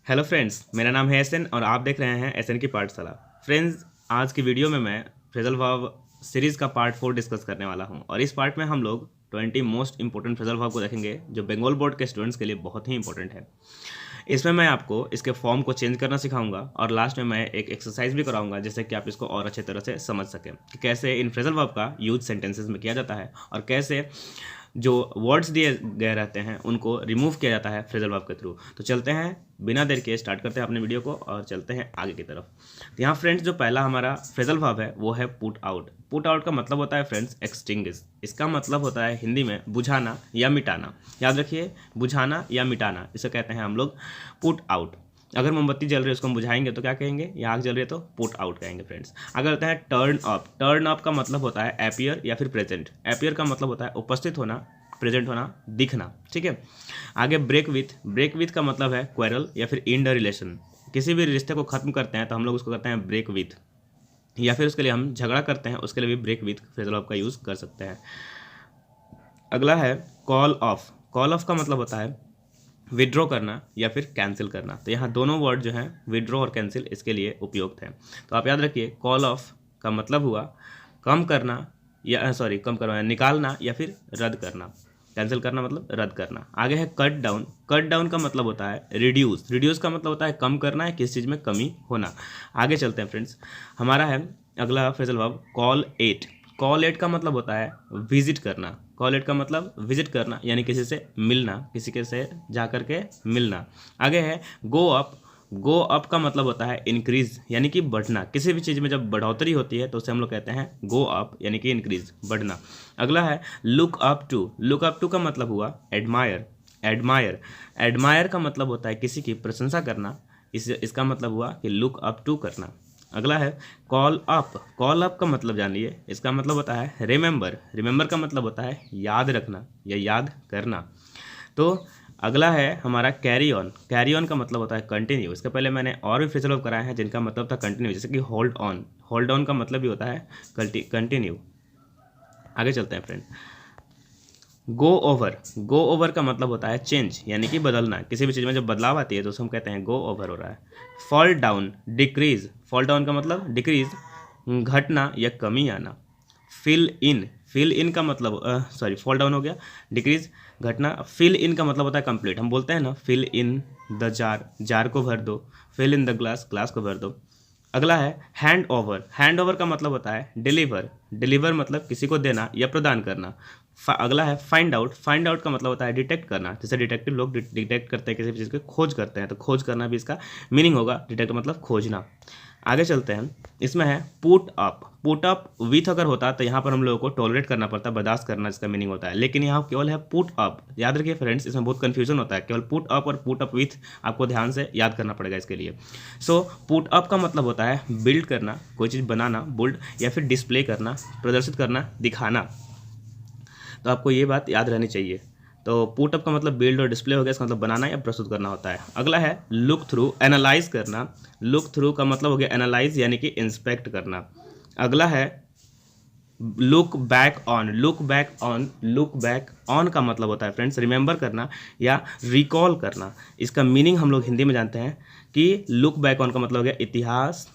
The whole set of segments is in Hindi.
हेलो फ्रेंड्स, मेरा नाम है एसएन और आप देख रहे हैं एसएन की पाठशाला। फ्रेंड्स, आज की वीडियो में मैं फ्रेजल वर्ब सीरीज़ का पार्ट 4 डिस्कस करने वाला हूं और इस पार्ट में हम लोग 20 मोस्ट इंपॉर्टेंट फ्रेजल वर्ब को देखेंगे जो बंगाल बोर्ड के स्टूडेंट्स के लिए बहुत ही इंपॉर्टेंट है। इसमें मैं आपको इसके फॉर्म को चेंज करना सिखाऊंगा और लास्ट में मैं एक एक्सरसाइज भी कराऊंगा जिससे कि आप इसको और अच्छे तरह से समझ सकें कि कैसे इन फ्रेजल वर्ब का यूज सेंटेंसेस में किया जाता है और कैसे जो वर्ड्स दिए गए रहते हैं उनको रिमूव किया जाता है फ्रेजल वर्ब के थ्रू। तो चलते हैं, बिना देर के स्टार्ट करते हैं अपने वीडियो को और चलते हैं आगे की तरफ। तो यहाँ फ्रेंड्स जो पहला हमारा फ्रेजल वर्ब है वो है पुट आउट। पुट आउट का मतलब होता है फ्रेंड्स एक्सटिंग्विश। इसका मतलब होता है हिंदी में बुझाना या मिटाना। याद रखिए, बुझाना या मिटाना, इसे कहते हैं हम लोग पुट आउट। अगर मोमबत्ती जल रही है उसको हम बुझाएंगे तो क्या कहेंगे, या आग जल रही है तो पुट आउट कहेंगे फ्रेंड्स। अगर होता है टर्न अप। टर्न अप का मतलब होता है अपीयर या फिर प्रेजेंट। अपीयर का मतलब होता है उपस्थित होना, प्रेजेंट होना, दिखना। ठीक है, आगे ब्रेक विथ। ब्रेक विथ का मतलब है क्वेरल या फिर इंड रिलेशन। किसी भी रिश्ते को खत्म करते हैं तो हम लोग उसको कहते हैं ब्रेक विथ, या फिर उसके लिए हम झगड़ा करते हैं उसके लिए भी ब्रेक विथ फ्रेजल वर्ब का यूज़ कर सकते हैं। अगला है कॉल ऑफ। कॉल ऑफ का मतलब होता है विड्रॉ करना या फिर कैंसिल करना। तो यहाँ दोनों वर्ड जो हैं विड्रॉ और कैंसिल इसके लिए उपयुक्त हैं। तो आप याद रखिए, कॉल ऑफ का मतलब हुआ कम करना या कम करना, निकालना या फिर रद्द करना। कैंसिल करना मतलब रद्द करना। आगे है कट डाउन। कट डाउन का मतलब होता है रिड्यूस। रिड्यूस का मतलब होता है कम करना है, किसी चीज़ में कमी होना। आगे चलते हैं फ्रेंड्स, हमारा है अगला phrasal verb call at. Call at का मतलब होता है विजिट करना। कॉल एट का मतलब विजिट करना यानी किसी से मिलना, किसी के से जा कर के मिलना। आगे है गो अप। गो अप का मतलब होता है इंक्रीज यानी कि बढ़ना। किसी भी चीज़ में जब बढ़ोतरी होती है तो उसे हम लोग कहते हैं गो अप यानी कि इंक्रीज, बढ़ना। अगला है look up to. Look up to का मतलब हुआ एडमायर। एडमायर। एडमायर का मतलब होता है किसी की प्रशंसा करना। इसका मतलब हुआ कि लुक अप टू करना। अगला है कॉल अप। कॉल अप का मतलब जानिए, इसका मतलब होता है रिमेंबर। रिमेंबर का मतलब होता है याद रखना या याद करना। तो अगला है हमारा कैरी ऑन। कैरी ऑन का मतलब होता है कंटिन्यू। इसके पहले मैंने और भी फ्रेजल वर्ब कराए हैं जिनका मतलब था कंटिन्यू, जैसे कि होल्ड ऑन। होल्ड ऑन का मतलब भी होता है कंटिन्यू। आगे चलते हैं friend, go over. Go over का मतलब होता है चेंज यानी कि बदलना। किसी भी चीज़ में जब बदलाव आती है तो उसे हम कहते हैं गो ओवर हो रहा है। Fall down, decrease. Fall down का मतलब डिक्रीज, घटना या कमी आना। Fill in. फिल इन का मतलब फॉल डाउन हो गया, डिक्रीज, घटना। फिल इन का मतलब होता है कंप्लीट। हम बोलते हैं ना, fill in the jar, jar को भर दो। Fill in the glass, glass को भर दो। अगला है हैंड ओवर। हैंड ओवर का मतलब होता है डिलीवर। डिलीवर मतलब किसी को देना या प्रदान करना। अगला है फाइंड आउट। फाइंड आउट का मतलब होता है डिटेक्ट करना। जैसे डिटेक्टिव लोग डिटेक्ट करते हैं, किसी भी चीज़ की खोज करते हैं, तो खोज करना भी इसका मीनिंग होगा। डिटेक्ट मतलब खोजना। आगे चलते हैं, इसमें है put up. Put up with अगर होता तो यहाँ पर हम लोगों को टॉलरेट करना पड़ता, बर्दाश्त करना इसका मीनिंग होता है, लेकिन यहाँ केवल है पुट अप। याद रखिए फ्रेंड्स, इसमें बहुत कंफ्यूजन होता है। केवल पुट अप और पुट अप विथ आपको ध्यान से याद करना पड़ेगा इसके लिए। सो पुट अप का मतलब होता है बिल्ड करना, कोई चीज़ बनाना, बुल्ड, या फिर डिस्प्ले करना, प्रदर्शित करना, दिखाना। तो आपको ये बात याद रहनी चाहिए। तो पुट अप का मतलब बिल्ड और डिस्प्ले हो गया, इसका मतलब बनाना या प्रस्तुत करना होता है। अगला है लुक थ्रू। एनालाइज करना। लुक थ्रू का मतलब हो गया एनालाइज यानी कि इंस्पेक्ट करना। अगला है look back on. Look back on. Look back on का मतलब होता है फ्रेंड्स रिमेंबर करना या रिकॉल करना। इसका मीनिंग हम लोग हिंदी में जानते हैं कि लुक बैक ऑन का मतलब हो गया इतिहास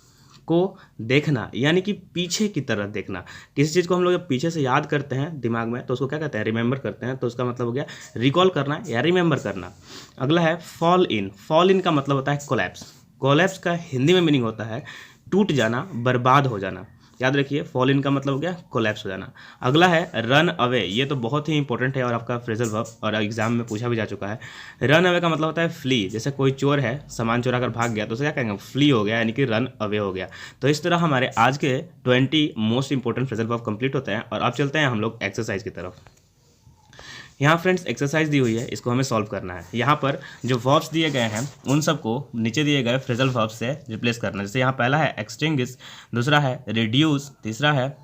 को देखना यानी कि पीछे की तरफ देखना। किसी चीज़ को हम लोग जब पीछे से याद करते हैं दिमाग में तो उसको क्या कहते हैं, रिमेंबर करते हैं। तो उसका मतलब हो गया रिकॉल करना या रिमेंबर करना। अगला है फॉल इन। फॉल इन का मतलब होता है कोलैप्स। कोलैप्स का हिंदी में मीनिंग होता है टूट जाना, बर्बाद हो जाना। याद रखिए, फॉल इन का मतलब हो गया कोलैप्स हो जाना। अगला है रन अवे। ये तो बहुत ही इंपॉर्टेंट है और आपका फ्रेजल वर्ब और एग्जाम में पूछा भी जा चुका है। रन अवे का मतलब होता है फ्ली। जैसे कोई चोर है, सामान चुरा कर भाग गया तो उसे क्या कहेंगे, फ्ली हो गया यानी कि रन अवे हो गया। तो इस तरह हमारे आज के 20 most important phrasal verb complete होते हैं और अब चलते हैं हम लोग एक्सरसाइज की तरफ। यहाँ फ्रेंड्स एक्सरसाइज दी हुई है, इसको हमें सॉल्व करना है। यहाँ पर जो वर्ब्स दिए गए हैं उन सबको नीचे दिए गए फ्रेजल वर्ब्स से रिप्लेस करना है। जैसे यहाँ पहला है एक्सटिंग्विश, दूसरा है रिड्यूस, तीसरा है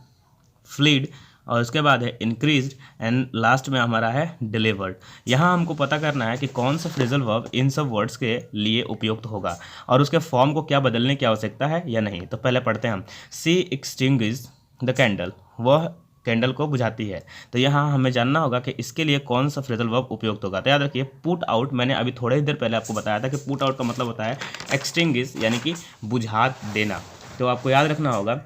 फ्लीड और उसके बाद है इंक्रीज्ड एंड लास्ट में हमारा है डिलीवर्ड। यहाँ हमको पता करना है कि कौन सा फ्रेजल वर्ब इन सब वर्ड्स के लिए उपयुक्त होगा और उसके फॉर्म को क्या बदलने की आवश्यकता है या नहीं। तो पहले पढ़ते हैं हम। सी एक्सटिंग्विश द कैंडल। वह कैंडल को बुझाती है। तो यहाँ हमें जानना होगा कि इसके लिए कौन सा फ्रेजल वर्ब उपयुक्त होगा। तो याद रखिए पुट आउट, मैंने अभी थोड़ी ही देर पहले आपको बताया था कि पुट आउट का मतलब होता है एक्सटिंग्विश यानी कि बुझा देना। तो आपको याद रखना होगा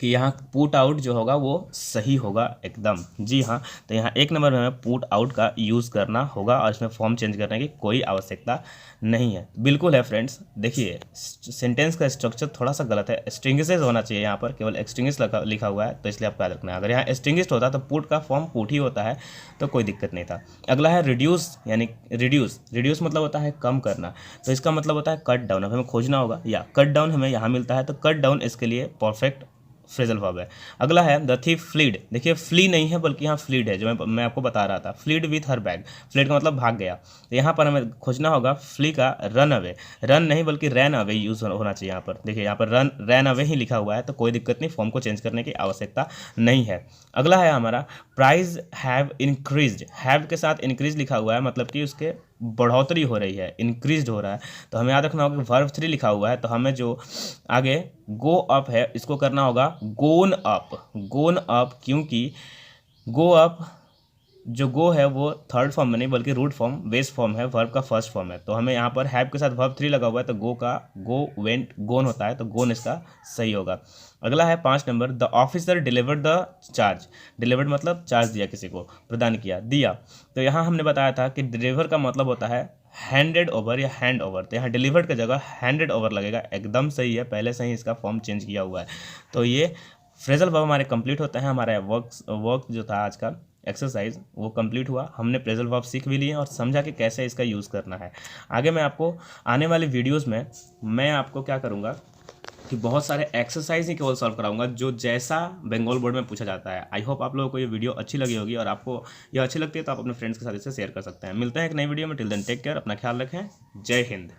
कि यहाँ पुट आउट जो होगा वो सही होगा एकदम। जी हाँ, तो यहाँ 1 नंबर में हमें पुट आउट का यूज़ करना होगा और इसमें फॉर्म चेंज करने की कोई आवश्यकता नहीं है। बिल्कुल है फ्रेंड्स, देखिए सेंटेंस का स्ट्रक्चर थोड़ा सा गलत है, एक्सटिंग्विशेस होना चाहिए, यहाँ पर केवल एक्सटिंग्विश लिखा हुआ है, तो इसलिए आपको याद रखना है। अगर यहाँ एक्सटिंग्विश्ड होता तो पुट का फॉर्म पुट ही होता है, तो कोई दिक्कत नहीं था। अगला है रिड्यूस, यानी रिड्यूस मतलब होता है कम करना, तो इसका मतलब होता है कट डाउन। अब हमें खोजना होगा, या कट डाउन हमें यहाँ मिलता है, तो कट डाउन इसके लिए परफेक्ट फ्रेजल वर्ब है। अगला है द थीफ फ्लीड, देखिए फ्ली नहीं है बल्कि यहाँ फ्लीड है, जो मैं आपको बता रहा था, fled with her bag, fled का मतलब भाग गया। तो यहाँ पर हमें खोजना होगा फ्ली का रन अवे, रन नहीं बल्कि रैन अवे यूज होना चाहिए यहाँ पर। देखिए यहाँ पर रैन अवे ही लिखा हुआ है, तो कोई दिक्कत नहीं, फॉर्म को चेंज करने की आवश्यकता नहीं है। अगला है हमारा प्राइस हैव इंक्रीज्ड, हैव के साथ इंक्रीज लिखा हुआ है, मतलब कि उसके बढ़ोतरी हो रही है, इंक्रीज्ड हो रहा है। तो हमें याद रखना होगा कि वर्ब 3 लिखा हुआ है, तो हमें जो आगे गो अप है इसको करना होगा गोन अप, क्योंकि गो अप जो गो है वो थर्ड फॉर्म में नहीं बल्कि रूट फॉर्म बेस फॉर्म है, वर्ब का फर्स्ट फॉर्म है। तो हमें यहाँ पर हैव के साथ वर्ब 3 लगा हुआ है, तो गो का गो वेंट गोन होता है, तो गोन इसका सही होगा। अगला है 5 number the officer delivered the charge, delivered मतलब चार्ज दिया, किसी को प्रदान दिया। तो यहाँ हमने बताया था कि डिलीवर का मतलब होता है हैंडेड ओवर या हैंड ओवर, तो यहाँ डिलीवर्ड की जगह हैंडेड ओवर लगेगा, एकदम सही है, पहले से ही इसका फॉर्म चेंज किया हुआ है। तो ये फ्रेजल वर्ब हमारे कंप्लीट होते हैं। हमारा वर्क जो था आज का एक्सरसाइज वो कंप्लीट हुआ, हमने फ्रेजल वर्ब सीख भी लिए और समझा कि कैसे इसका यूज़ करना है। आगे मैं आपको आने वाली वीडियोस में मैं आपको क्या करूँगा कि बहुत सारे एक्सरसाइज ही केवल सॉल्व कराऊंगा, जो जैसा बंगाल बोर्ड में पूछा जाता है। आई होप आप लोगों को ये वीडियो अच्छी लगी होगी, और आपको ये अच्छी लगती है तो आप अपने फ्रेंड्स के साथ इसे शेयर कर सकते हैं। मिलते हैं एक नई वीडियो में, टिल देन टेक केयर, अपना ख्याल रखें, जय हिंद।